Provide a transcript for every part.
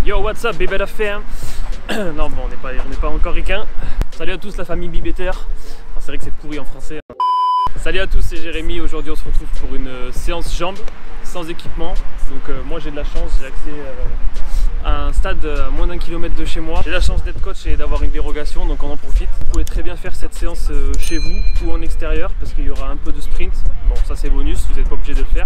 Yo, what's up, bébé d'affaires. Non, bon, on n'est pas encore ricain. Salut à tous, la famille Bibeter. C'est vrai que c'est pourri en français. Salut à tous, c'est Jérémy. Aujourd'hui, on se retrouve pour une séance jambes sans équipement. Donc, moi, j'ai de la chance, j'ai accès à un stade à moins d'1 kilomètre de chez moi. J'ai la chance d'être coach et d'avoir une dérogation, donc on en profite. Vous pouvez très bien faire cette séance chez vous ou en extérieur parce qu'il y aura un peu de sprint. Bon, ça c'est bonus, vous n'êtes pas obligé de le faire.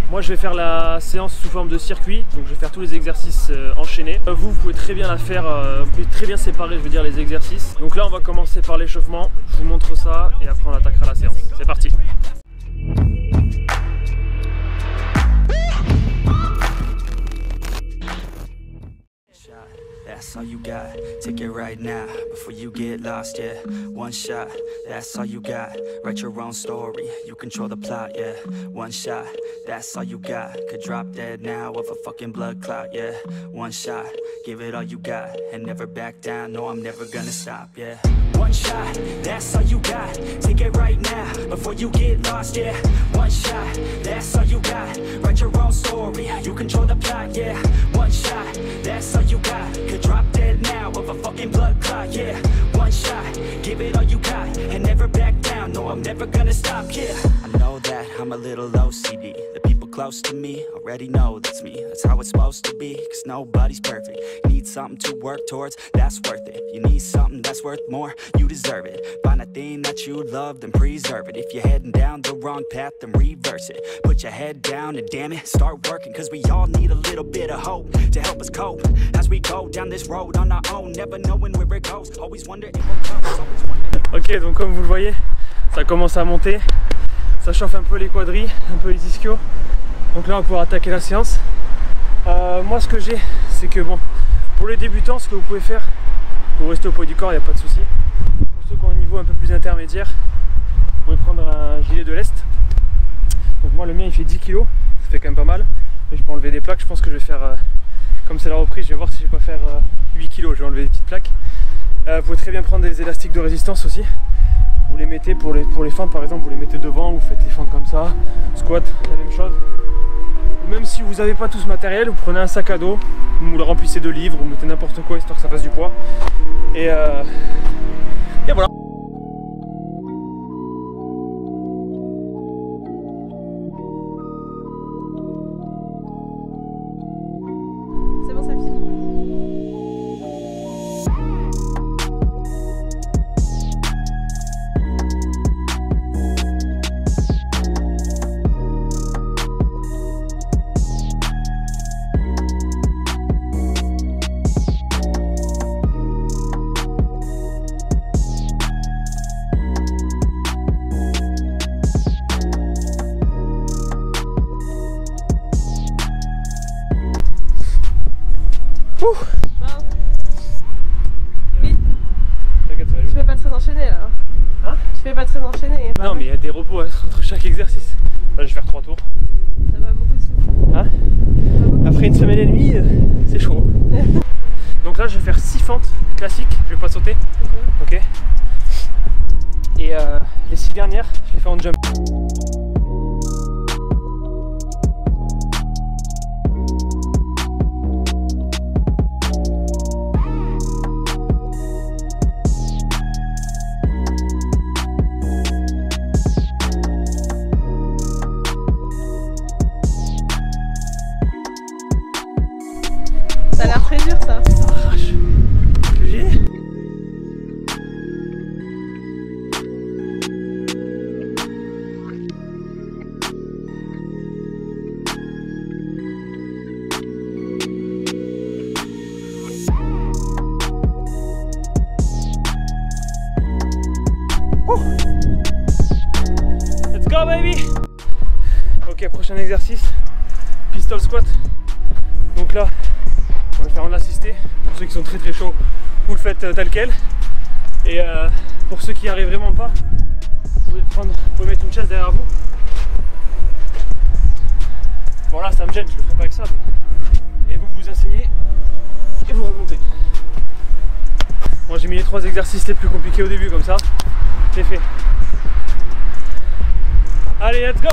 Moi je vais faire la séance sous forme de circuit, donc je vais faire tous les exercices enchaînés. Vous pouvez très bien la faire, vous pouvez très bien séparer, je veux dire, les exercices. Donc là on va commencer par l'échauffement, je vous montre ça et après on attaquera la séance. C'est parti. That's all you got, take it right now, before you get lost, yeah. One shot, that's all you got, write your own story, you control the plot, yeah. One shot, that's all you got, could drop dead now of a fucking blood clot, yeah. One shot, give it all you got, and never back down, no I'm never gonna stop, yeah. One shot, that's all you got, take it right now, before you get lost, yeah. One shot, that's all you got, write your own story, you control the plot, yeah. One shot, that's all you got, could drop dead now of a fucking blood clot, yeah. One shot, give it all you got, and never back down, no I'm never gonna stop, yeah. I know that I'm a little OCD, the people close to me already know that's me. That's how it's supposed to be, cause nobody's perfect. You need something to work towards, that's worth it. You need something that's worth more, you deserve it. Find a thing that you love, then preserve it. If you're heading down the wrong path, then reverse it. Put your head down and damn it, start working, cause we all need a little bit of hope to help us cope as we go down this road on our own, never knowing where it goes. Always wonder if it comes, always wonder. Ok, donc comme vous le voyez, ça commence à monter. Ça chauffe un peu les quadris, un peu les ischios. Donc là on va pouvoir attaquer la séance. Moi ce que j'ai, c'est que bon, pour les débutants, ce que vous pouvez faire, vous restez au poids du corps, il n'y a pas de souci. Pour ceux qui ont un niveau un peu plus intermédiaire, vous pouvez prendre un gilet de lest. Donc moi le mien il fait 10 kg, ça fait quand même pas mal. Mais je peux enlever des plaques, je pense que je vais faire, comme c'est la reprise, je vais voir si je vais pas faire 8 kg, je vais enlever des petites plaques. Vous pouvez très bien prendre des élastiques de résistance aussi. Vous les mettez pour les fentes par exemple, vous les mettez devant, vous faites les fentes comme ça. Squat, la même chose. Ou même si vous n'avez pas tout ce matériel, vous prenez un sac à dos, vous le remplissez de livres, vous mettez n'importe quoi histoire que ça fasse du poids. Et voilà. C'est bon, ça filme. Ouh. Bon. Oui. T'inquiète, ça va aller. Tu fais pas très enchaîné là. Hein? Tu fais pas très enchaîné. Non mais il y a des repos entre chaque exercice. Là je vais faire 3 tours. Ça va beaucoup dessus. Hein? Après une semaine et demie, c'est chaud. Donc là je vais faire 6 fentes classiques, je vais pas sauter. Ok. Et les 6 dernières, je les fais en jump. Ça a l'air très dur ça. Ça arrache. Que j'ai. Let's go baby. Ok, prochain exercice, pistol squat. Donc là on va le faire en assisté. Pour ceux qui sont très très chauds, vous le faites tel quel. Et pour ceux qui n'y arrivent vraiment pas, vous pouvez le prendre, vous pouvez mettre une chaise derrière vous. Bon là ça me gêne, je le ferai pas avec ça, mais... et vous vous asseyez et vous remontez. Moi j'ai mis les 3 exercices les plus compliqués au début, comme ça c'est fait. Allez, let's go!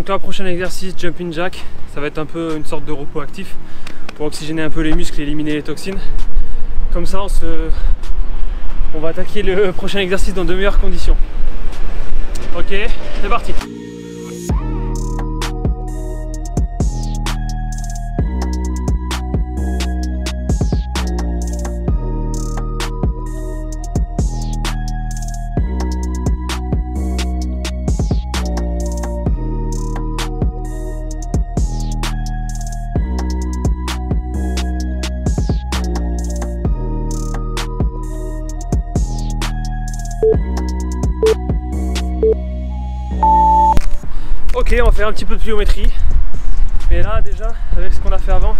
là, prochain exercice, jumping jack, ça va être un peu une sorte de repos actif pour oxygéner un peu les muscles et éliminer les toxines. Comme ça, on va attaquer le prochain exercice dans de meilleures conditions. Ok, c'est parti. Ok, on va faire un petit peu de pliométrie. Mais là déjà, avec ce qu'on a fait avant,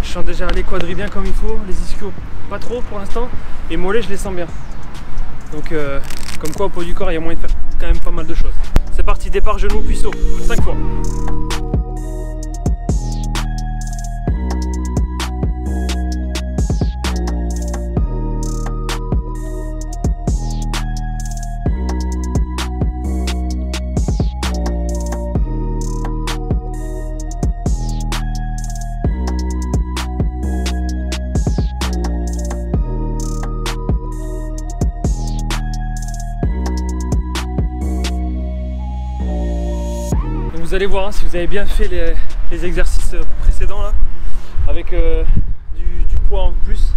je sens déjà les quadris bien comme il faut, les ischios pas trop pour l'instant, et mollets je les sens bien. Donc comme quoi au poids du corps il y a moyen de faire quand même pas mal de choses. C'est parti, départ, genou, puis saut, 5 fois. Vous allez voir hein, si vous avez bien fait les exercices précédents là, avec du poids en plus,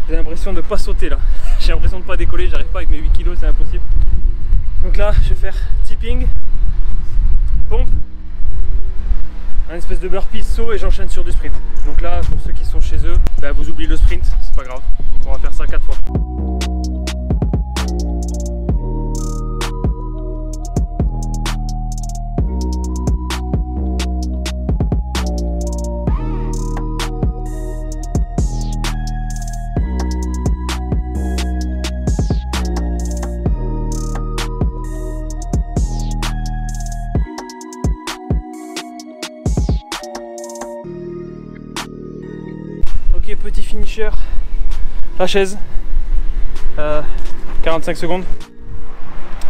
j'ai l'impression de ne pas sauter là. J'ai l'impression de ne pas décoller, j'arrive pas avec mes 8 kg, c'est impossible. Donc là, je vais faire tipping, pompe, un espèce de burpee, saut et j'enchaîne sur du sprint. Donc là, pour ceux qui sont chez eux, bah, vous oubliez le sprint, c'est pas grave. On va faire ça 4 fois. Ok, petit finisher, la chaise, 45 secondes.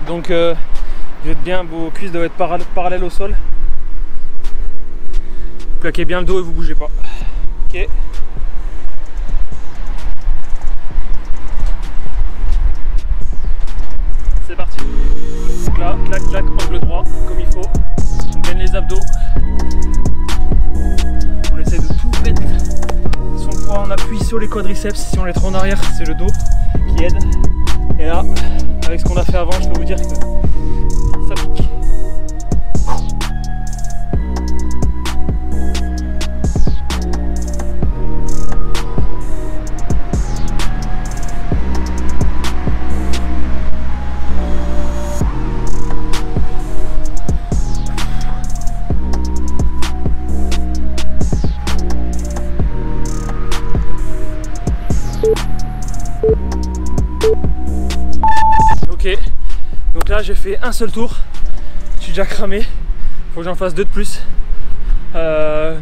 Donc vous êtes bien, vos cuisses doivent être parallèles au sol. Plaquez bien le dos et vous bougez pas. Ok. C'est parti. Donc là, clac, clac, angle droit, comme il faut. On gagne les abdos. On essaie de tout mettre. On appuie sur les quadriceps, si on les traîne en arrière, c'est le dos qui aide. Et là, avec ce qu'on a fait avant, je peux vous dire que ça pique. Ok, donc là j'ai fait un seul tour, je suis déjà cramé, faut que j'en fasse 2 de plus.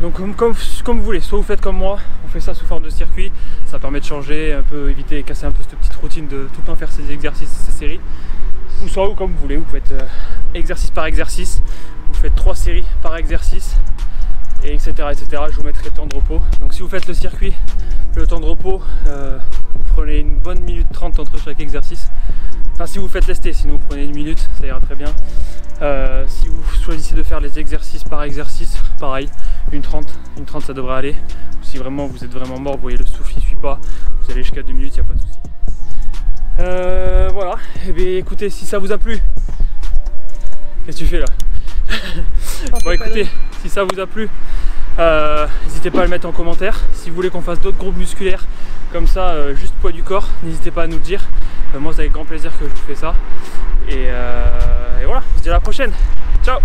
Donc comme vous voulez, soit vous faites comme moi, on fait ça sous forme de circuit, ça permet de changer, un peu éviter et casser un peu cette petite routine de tout le temps faire ces exercices, ces séries. Ou soit comme vous voulez, vous faites exercice par exercice, vous faites 3 séries par exercice, et etc. Je vous mettrai le temps de repos. Donc si vous faites le circuit, le temps de repos, vous prenez une bonne minute 30 entre chaque exercice. Enfin si vous faites lester, sinon vous prenez 1 minute, ça ira très bien. Si vous choisissez de faire les exercices par exercice, pareil, une 30 ça devrait aller. Si vraiment vous êtes vraiment mort, vous voyez le souffle il suit pas, vous allez jusqu'à 2 minutes, il n'y a pas de souci. Voilà, et bien écoutez, si ça vous a plu, qu'est-ce que tu fais là? Bon écoutez, si ça vous a plu, n'hésitez pas à le mettre en commentaire. Si vous voulez qu'on fasse d'autres groupes musculaires comme ça, juste poids du corps, n'hésitez pas à nous le dire. Moi c'est avec grand plaisir que je vous fais ça. Et voilà, on se dit à la prochaine. Ciao!